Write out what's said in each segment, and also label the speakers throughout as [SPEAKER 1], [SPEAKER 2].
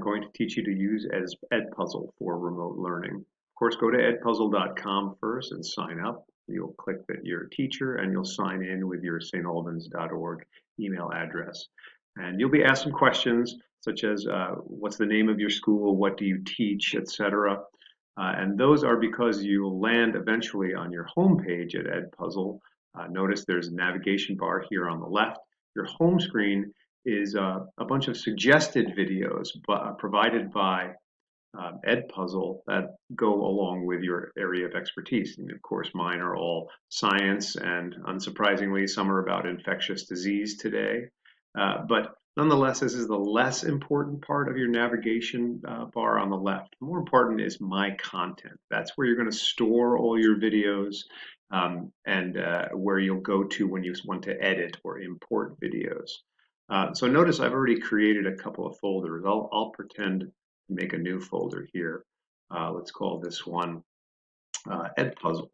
[SPEAKER 1] going to teach you to use as Edpuzzle for remote learning. Of course, go to edpuzzle.com first and sign up. You'll click that you're a teacher and you'll sign in with your stalbans.org email address. And you'll be asked some questions such as what's the name of your school, what do you teach, etc. And those are because you'll land eventually on your home page at Edpuzzle. Notice there's a navigation bar here on the left. Your home screen is a bunch of suggested videos provided by Edpuzzle that go along with your area of expertise. And of course, mine are all science, and unsurprisingly, some are about infectious disease today. But nonetheless, this is the less important part of your navigation bar on the left. More important is My Content. That's where you're going to store all your videos and where you'll go to when you want to edit or import videos. So notice I've already created a couple of folders. I'll pretend to make a new folder here. Let's call this one Edpuzzle.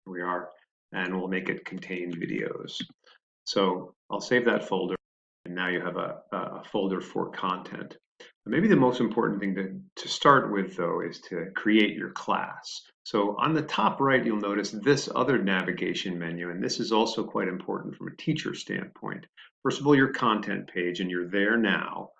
[SPEAKER 1] Here we are, and we'll make it contain videos. So I'll save that folder, and now you have a folder for content. Maybe the most important thing to start with, though, is to create your class. So on the top right, you'll notice this other navigation menu, and this is also quite important from a teacher standpoint. First of all, your content page, and you're there now,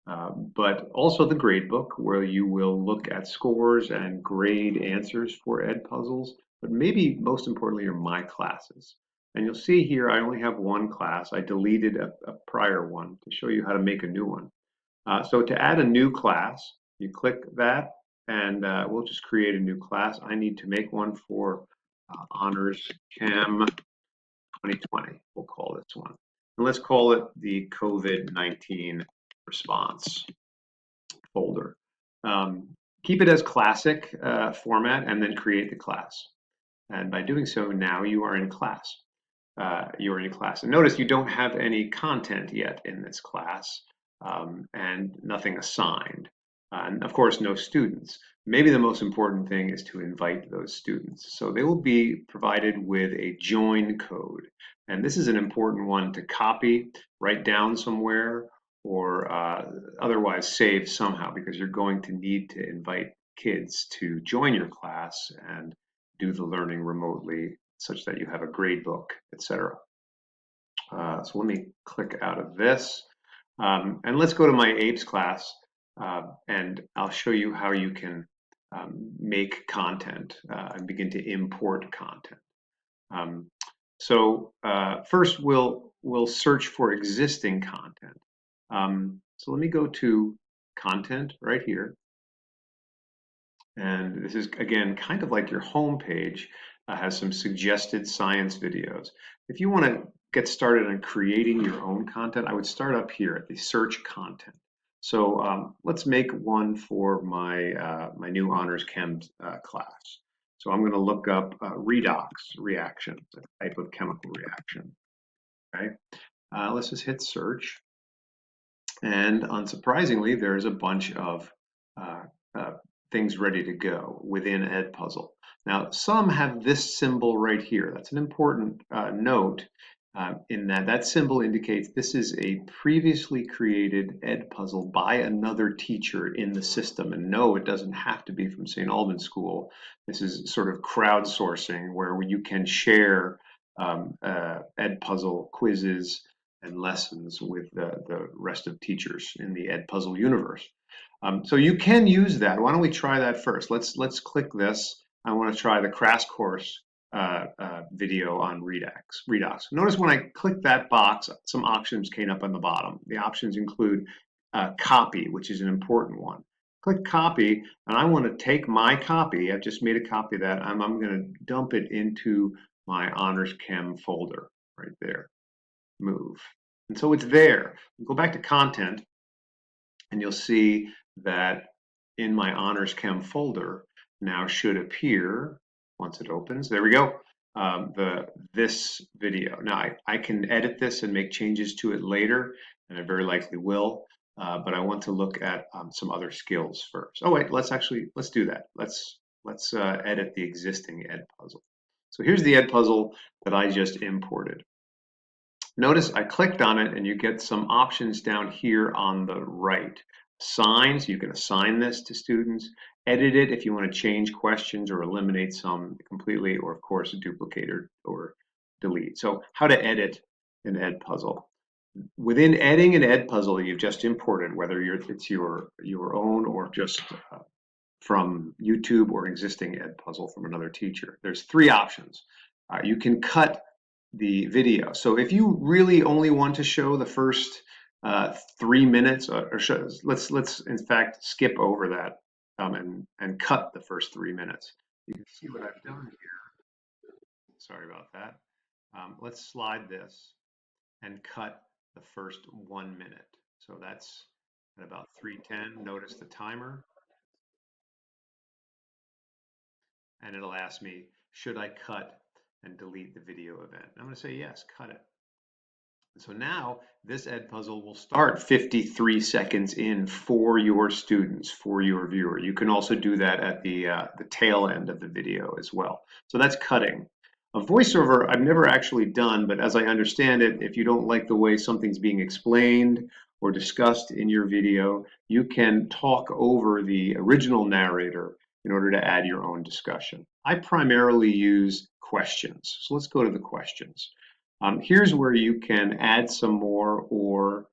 [SPEAKER 1] but also the gradebook, where you will look at scores and grade answers for Edpuzzles, but maybe most importantly, your My Classes. And you'll see here, I only have one class. I deleted a prior one to show you how to make a new one. So to add a new class, you click that, and we'll just create a new class. I need to make one for Honors Chem 2020. We'll call this one. And let's call it the COVID-19 response folder. Keep it as classic format and then create the class. And by doing so, now you are in class. You're in class. And notice you don't have any content yet in this class. And nothing assigned. And of course, no students. Maybe the most important thing is to invite those students. So they will be provided with a join code. And this is an important one to copy, write down somewhere, or otherwise save somehow, because you're going to need to invite kids to join your class and do the learning remotely such that you have a grade book, etc. So let me click out of this. And let's go to my APES class, and I'll show you how you can make content and begin to import content. First, we'll search for existing content. So let me go to content right here. And this is, again, kind of like your home page, has some suggested science videos. If you want to get started on creating your own content, I would start up here at the search content. So let's make one for my my new Honors Chem class. So I'm going to look up redox reaction, a type of chemical reaction. Okay, let's just hit search, and unsurprisingly, there's a bunch of things ready to go within Edpuzzle. Now, some have this symbol right here. That's an important note in that symbol indicates this is a previously created Edpuzzle by another teacher in the system. And no, it doesn't have to be from St. Albans School. This is sort of crowdsourcing where you can share Edpuzzle quizzes and lessons with the rest of teachers in the Edpuzzle universe. So you can use that. Why don't we try that first? Let's click this. I want to try the crash course video on redox. Notice when I click that box, some options came up on the bottom. The options include copy, which is an important one. Click copy, and I want to take my copy. I've just made a copy of that. I'm going to dump it into my Honors Chem folder right there. Move. And so it's there. Go back to content, and you'll see that in my Honors Chem folder now should appear once it opens. There we go. This video. Now I can edit this and make changes to it later, and I very likely will. But I want to look at some other skills first. Oh wait, let's do that. Let's edit the existing Edpuzzle. So here's the Edpuzzle that I just imported. Notice I clicked on it, and you get some options down here on the right. Assign, so you can assign this to students. Edit it if you want to change questions or eliminate some completely, or of course duplicate or delete. So how to edit an Edpuzzle. Within editing an Edpuzzle you've just imported, whether it's your own or just from YouTube or existing Edpuzzle from another teacher, there's three options. You can cut the video. So if you really only want to show the first 3 minutes, let's in fact skip over that and cut the first 3 minutes. You can see what I've done here. Sorry about that. Let's slide this and cut the first 1 minute. So that's at about 3:10. Notice the timer, and it'll ask me, should I cut and delete the video event? I'm going to say yes, cut it. So now this Edpuzzle will start 53 seconds in for your students, for your viewer. You can also do that at the tail end of the video as well. So that's cutting. A voiceover I've never actually done, but as I understand it, if you don't like the way something's being explained or discussed in your video, you can talk over the original narrator in order to add your own discussion. I primarily use questions. So let's go to the questions. Here's where you can add some more or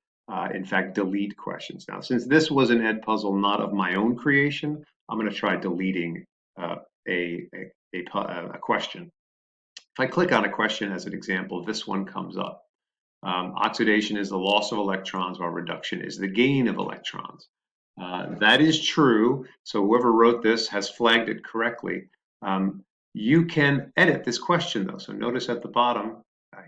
[SPEAKER 1] in fact delete questions. Now, since this was an Edpuzzle not of my own creation, I'm going to try deleting a question. If I click on a question as an example, this one comes up. Oxidation is the loss of electrons, while reduction is the gain of electrons. That is true. So whoever wrote this has flagged it correctly. You can edit this question though. So notice at the bottom,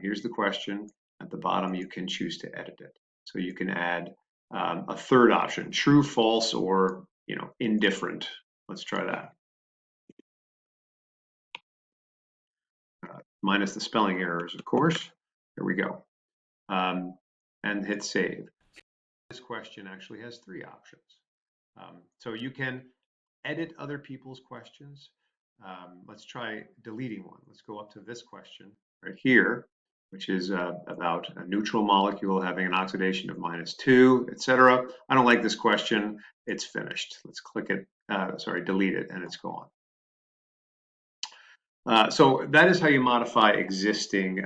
[SPEAKER 1] here's the question. At the bottom, you can choose to edit it. So you can add a third option, true, false, or indifferent. Let's try that. Minus the spelling errors, of course. There we go. And hit save. This question actually has three options. So you can edit other people's questions. Let's try deleting one. Let's go up to this question right here, which is about a neutral molecule having an oxidation of -2, etc. I don't like this question. It's finished. Let's click it, delete it, and it's gone. So that is how you modify existing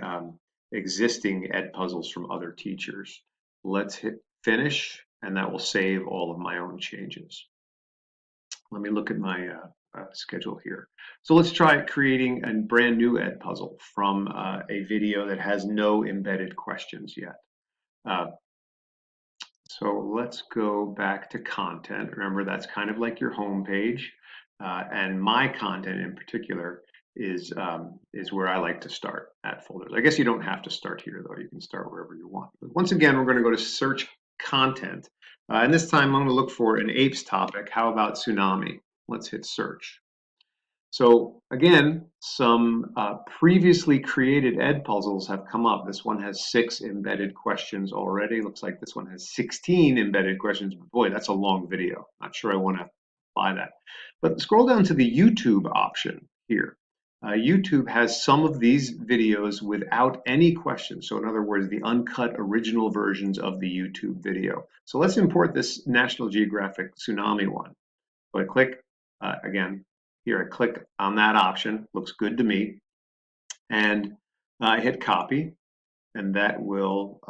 [SPEAKER 1] Edpuzzles from other teachers. Let's hit finish, and that will save all of my own changes. Let me look at my schedule here. So let's try creating a brand new Edpuzzle from a video that has no embedded questions yet. So let's go back to content. Remember, that's kind of like your home page, and my content in particular is where I like to start at folders. I guess you don't have to start here though. You can start wherever you want. But once again, we're going to go to search content, and this time I'm going to look for an apes topic. How about tsunami? Let's hit search. So again, some previously created Edpuzzles have come up. This one has 6 embedded questions already. Looks like this one has 16 embedded questions. Boy, that's a long video. Not sure I want to buy that. But scroll down to the YouTube option here. YouTube has some of these videos without any questions. So in other words, the uncut original versions of the YouTube video. So let's import this National Geographic tsunami one. So I click, again, here I click on that option, looks good to me, and I hit copy, and that will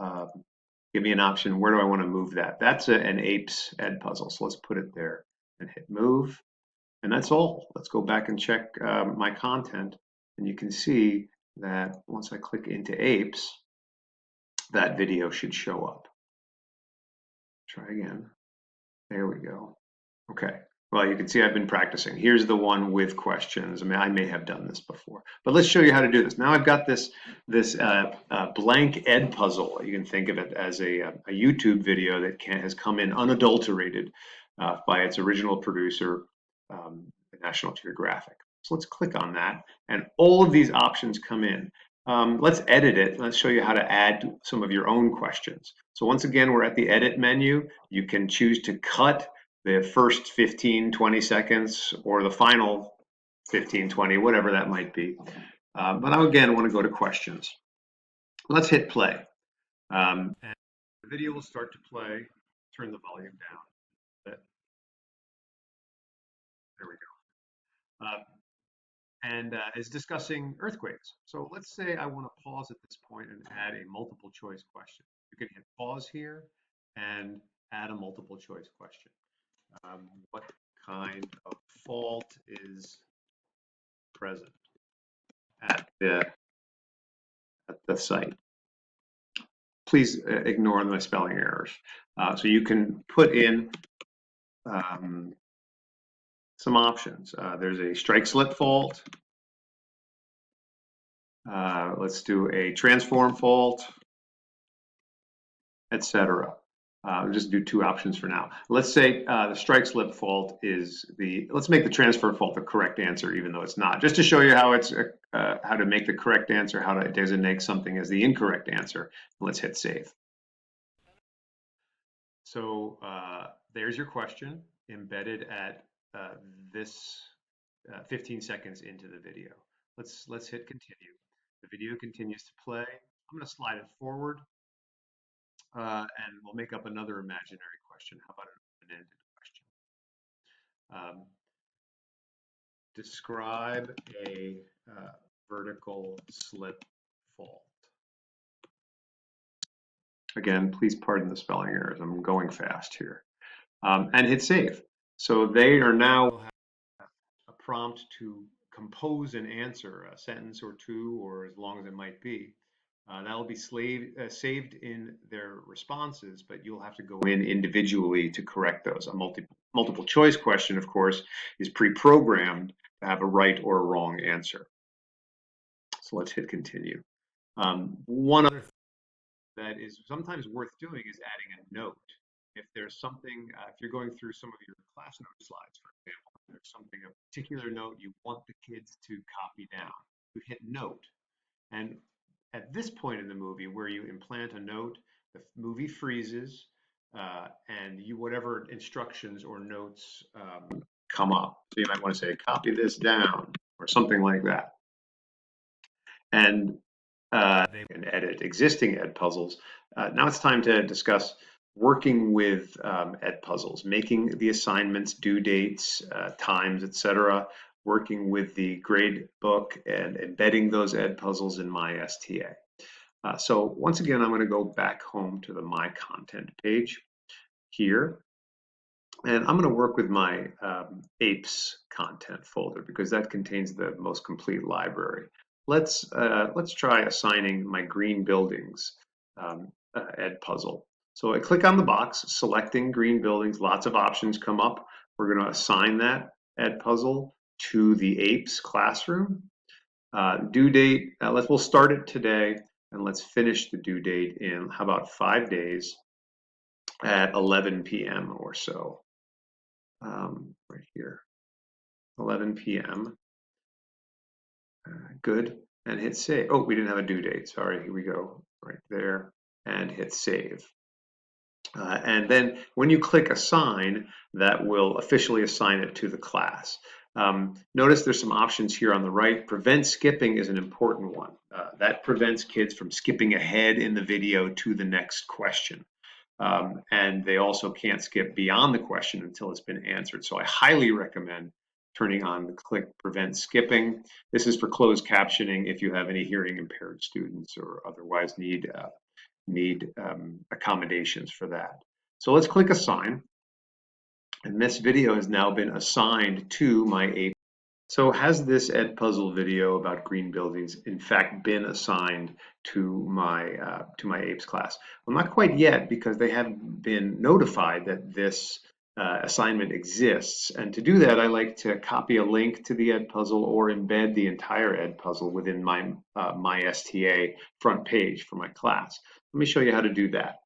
[SPEAKER 1] give me an option. Where do I want to move that? That's an apes Edpuzzle, so let's put it there and hit move. And that's all. Let's go back and check my content, and you can see that once I click into apes, that video should show up. Try again. There we go. Okay. Well, you can see I've been practicing. Here's the one with questions. I mean, I may have done this before, but let's show you how to do this. Now I've got this blank Edpuzzle. You can think of it as a YouTube video that has come in unadulterated by its original producer, National Geographic. So let's click on that, and all of these options come in. Let's edit it. Let's show you how to add some of your own questions. So once again, we're at the edit menu. You can choose to cut the first 15, 20 seconds or the final 15, 20, whatever that might be. But I, again, want to go to questions. Let's hit play. And the video will start to play. Turn the volume down. and is discussing earthquakes. So let's say I want to pause at this point and add a multiple choice question. You can hit pause here and add a multiple choice question. What kind of fault is present at the site? Please ignore my spelling errors. So you can put in some options. There's a strike slip fault. Let's do a transform fault, etc. We'll just do two options for now. Let's say the strike slip fault is let's make the transfer fault the correct answer, even though it's not, just to show you how it's how to make the correct answer, how to designate something as the incorrect answer. Let's hit save. So there's your question embedded at this 15 seconds into the video. Let's hit continue. The video continues to play. I'm going to slide it forward, and we'll make up another imaginary question. How about an open-ended question? Describe a vertical slip fault. Again, please pardon the spelling errors. I'm going fast here. And hit save. So they are now a prompt to compose an answer, a sentence or two, or as long as it might be. That will be saved in their responses, but you'll have to go in individually to correct those. A multiple choice question, of course, is pre-programmed to have a right or a wrong answer. So let's hit continue. One other thing that is sometimes worth doing is adding a note. If there's something, if you're going through some of your class note slides, for example, there's something, a particular note you want the kids to copy down, you hit note. And at this point in the movie where you implant a note, the movie freezes, and whatever instructions or notes come up. So you might want to say, copy this down, or something like that. And they can edit existing Edpuzzles. Now it's time to discuss working with Edpuzzles, making the assignments, due dates, times, etc., working with the grade book and embedding those Edpuzzles in my STA. So once again, I'm going to go back home to the My Content page here. And I'm going to work with my APES content folder because that contains the most complete library. Let's try assigning my green buildings Edpuzzle. So I click on the box, selecting green buildings. Lots of options come up. We're going to assign that Edpuzzle to the APES classroom. Due date, we'll start it today, and let's finish the due date in, how about 5 days at 11 p.m. or so. Right here, 11 p.m. Good, and hit save. Oh, we didn't have a due date. Sorry, here we go, right there, and hit save. And then when you click assign, that will officially assign it to the class. Notice there's some options here on the right. Prevent skipping is an important one. That prevents kids from skipping ahead in the video to the next question. And they also can't skip beyond the question until it's been answered. So I highly recommend turning on the click prevent skipping. This is for closed captioning if you have any hearing impaired students or otherwise need accommodations for that. So let's click assign. And this video has now been assigned to my APES. So has this Edpuzzle video about green buildings in fact been assigned to my APES class? Well, not quite yet, because they haven't been notified that this assignment exists. And to do that, I like to copy a link to the Edpuzzle or embed the entire Edpuzzle within my STA front page for my class. Let me show you how to do that.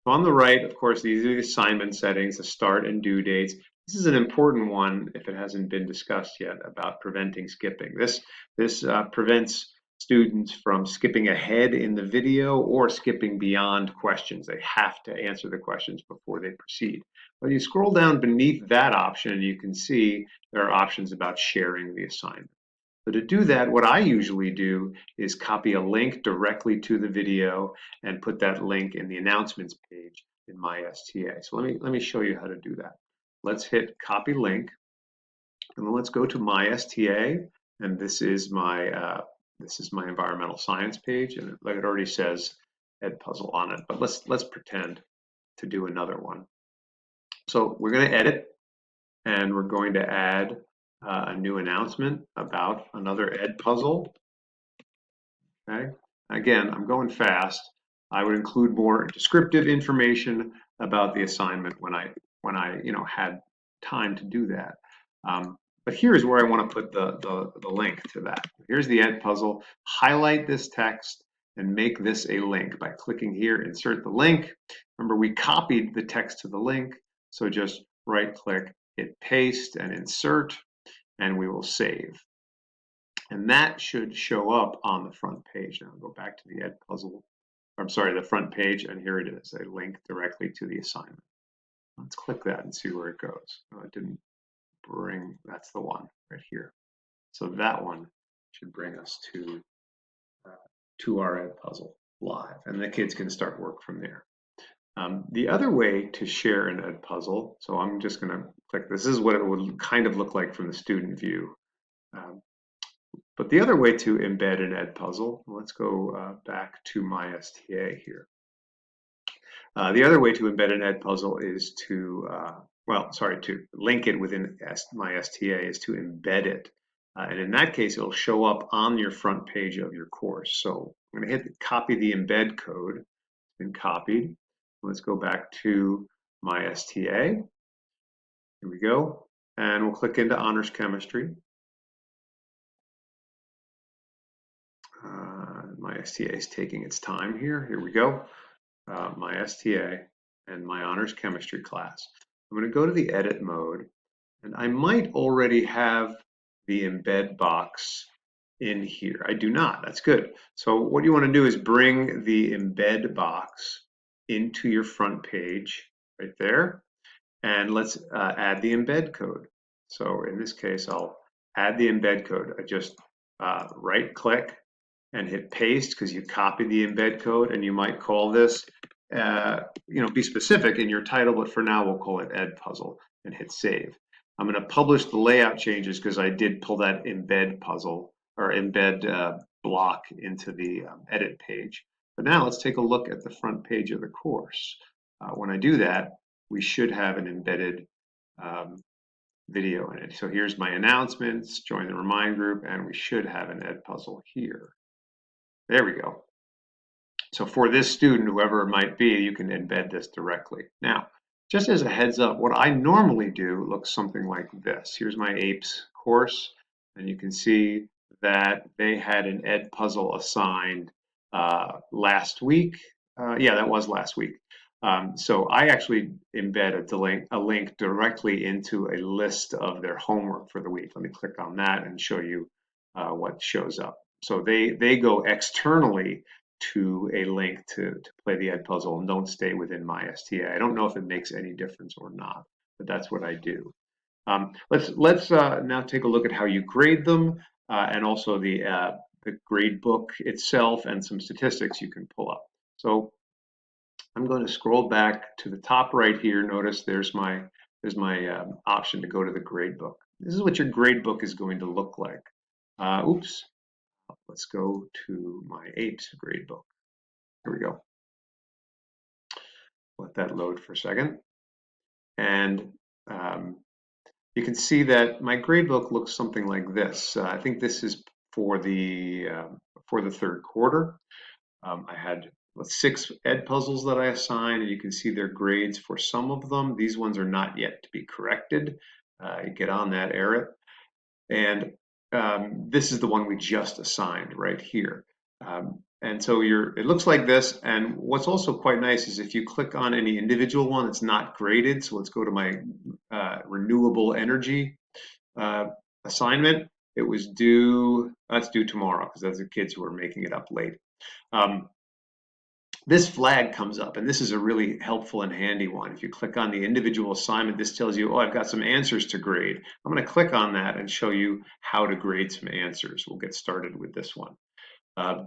[SPEAKER 1] So on the right, of course, these are the assignment settings, the start and due dates. This is an important one if it hasn't been discussed yet about preventing skipping. This prevents students from skipping ahead in the video or skipping beyond questions. They have to answer the questions before they proceed. When you scroll down beneath that option, you can see there are options about sharing the assignment. So to do that, what I usually do is copy a link directly to the video and put that link in the announcements page in my STA. So let me show you how to do that. Let's hit copy link, and then let's go to my STA and this is my environmental science page, and like it already says Edpuzzle on it. But let's pretend to do another one. So we're going to edit, and we're going to add a new announcement about another Edpuzzle. Okay. Again, I'm going fast. I would include more descriptive information about the assignment when I had time to do that. But here's where I want to put the link to that. Here's the Edpuzzle. Highlight this text and make this a link by clicking here, insert the link. Remember, we copied the text to the link, so just right click, hit paste and insert, and we will save. And that should show up on the front page. Now I'll go back to the Edpuzzle, I'm sorry, the front page, and here it is, a link directly to the assignment. Let's click that and see where it goes. Oh, it didn't bring, that's the one right here. So that one should bring us to our Edpuzzle live, and the kids can start work from there. The other way to share an Edpuzzle, so I'm just going to click, this is what it would kind of look like from the student view. But the other way to embed an Edpuzzle, let's go back to my STA here. The other way to embed an Edpuzzle is to, to link it within my STA is to embed it. And in that case, it'll show up on your front page of your course. So I'm going to hit copy the embed code. It's been copied. Let's go back to my STA. Here we go. And we'll click into Honors Chemistry. My STA is taking its time here. Here we go. My STA and my Honors Chemistry class. I'm going to go to the edit mode, and I might already have the embed box in here. I do not. That's good. So what you want to do is bring the embed box into your front page right there, and let's add the embed code. So in this case, I'll add the embed code. I just right click and hit paste because you copied the embed code, and you might call this, be specific in your title, but for now we'll call it Edpuzzle, and hit save. I'm going to publish the layout changes because I did pull that embed puzzle or embed block into the edit page. But now let's take a look at the front page of the course. When I do that, we should have an embedded video in it. So here's my announcements, join the Remind group, and we should have an Edpuzzle here. There we go. So for this student, whoever it might be, you can embed this directly. Now, just as a heads up, what I normally do looks something like this. Here's my APES course, and you can see that they had an Edpuzzle assigned last week. Yeah, that was last week. So I actually embed a link directly into a list of their homework for the week. Let me click on that and show you what shows up. So they go externally to a link to play the Edpuzzle and don't stay within my STA. I don't know if it makes any difference or not, but that's what I do. Let's now take a look at how you grade them and also the grade book itself and some statistics you can pull up. So I'm going to scroll back to the top right here. Notice there's my option to go to the grade book. This is what your grade book is going to look like. Oops. Let's go to my APES gradebook. Here we go. Let that load for a second. And you can see that my gradebook looks something like this. I think this is for the third quarter. I had 6 Edpuzzles that I assigned, and you can see their grades for some of them. These ones are not yet to be corrected. You get on that, error. And this is the one we just assigned right here. And so it looks like this. And what's also quite nice is if you click on any individual one, it's not graded. So let's go to my renewable energy assignment. It was due, that's due tomorrow because those are kids who are making it up late. This flag comes up, and this is a really helpful and handy one. If you click on the individual assignment, this tells you, oh, I've got some answers to grade. I'm going to click on that and show you how to grade some answers. We'll get started with this one.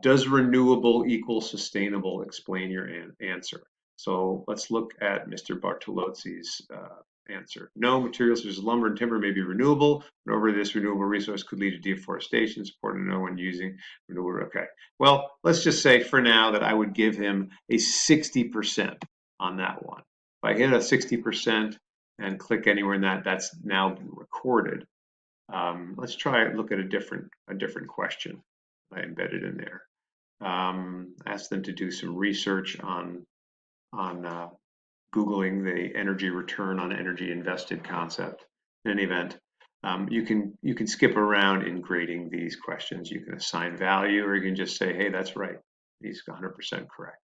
[SPEAKER 1] Does renewable equal sustainable? Explain your answer. So let's look at Mr. Bartolozzi's answer. No, materials such as lumber and timber may be renewable, and over this renewable resource could lead to deforestation. It's important to know when using renewable. Okay. Well, let's just say for now that I would give him a 60% on that one. If I hit a 60% and click anywhere in that, that's now been recorded. Let's try and look at a different question I embedded in there. Ask them to do some research on Googling the energy return on energy invested concept. In any event, you can skip around in grading these questions. You can assign value, or you can just say, hey, that's right. He's 100% correct.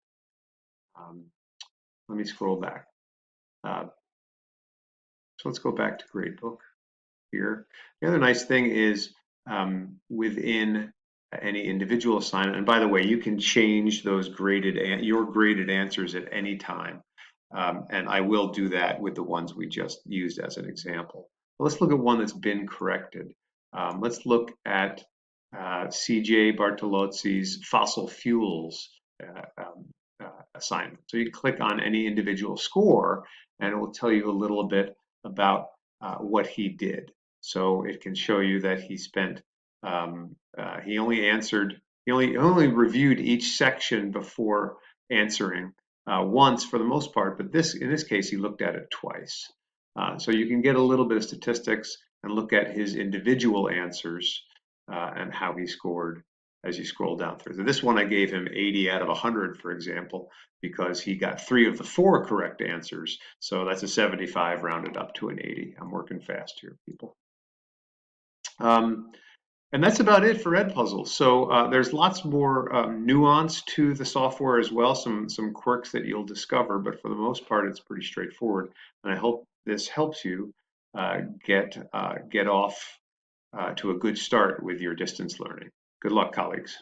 [SPEAKER 1] Let me scroll back. So let's go back to gradebook here. The other nice thing is within any individual assignment, and by the way, you can change those your graded answers at any time. And I will do that with the ones we just used as an example. But let's look at one that's been corrected. Let's look at CJ Bartolozzi's fossil fuels assignment. So you click on any individual score and it will tell you a little bit about what he did. So it can show you that he spent, he only reviewed each section before answering once for the most part, but in this case, he looked at it twice. So you can get a little bit of statistics and look at his individual answers and how he scored as you scroll down through. So this one I gave him 80 out of 100, for example, because he got 3 of the 4 correct answers. So that's a 75 rounded up to an 80. I'm working fast here, people. And that's about it for Edpuzzle. So there's lots more nuance to the software as well, some quirks that you'll discover, but for the most part, it's pretty straightforward. And I hope this helps you get off to a good start with your distance learning. Good luck, colleagues.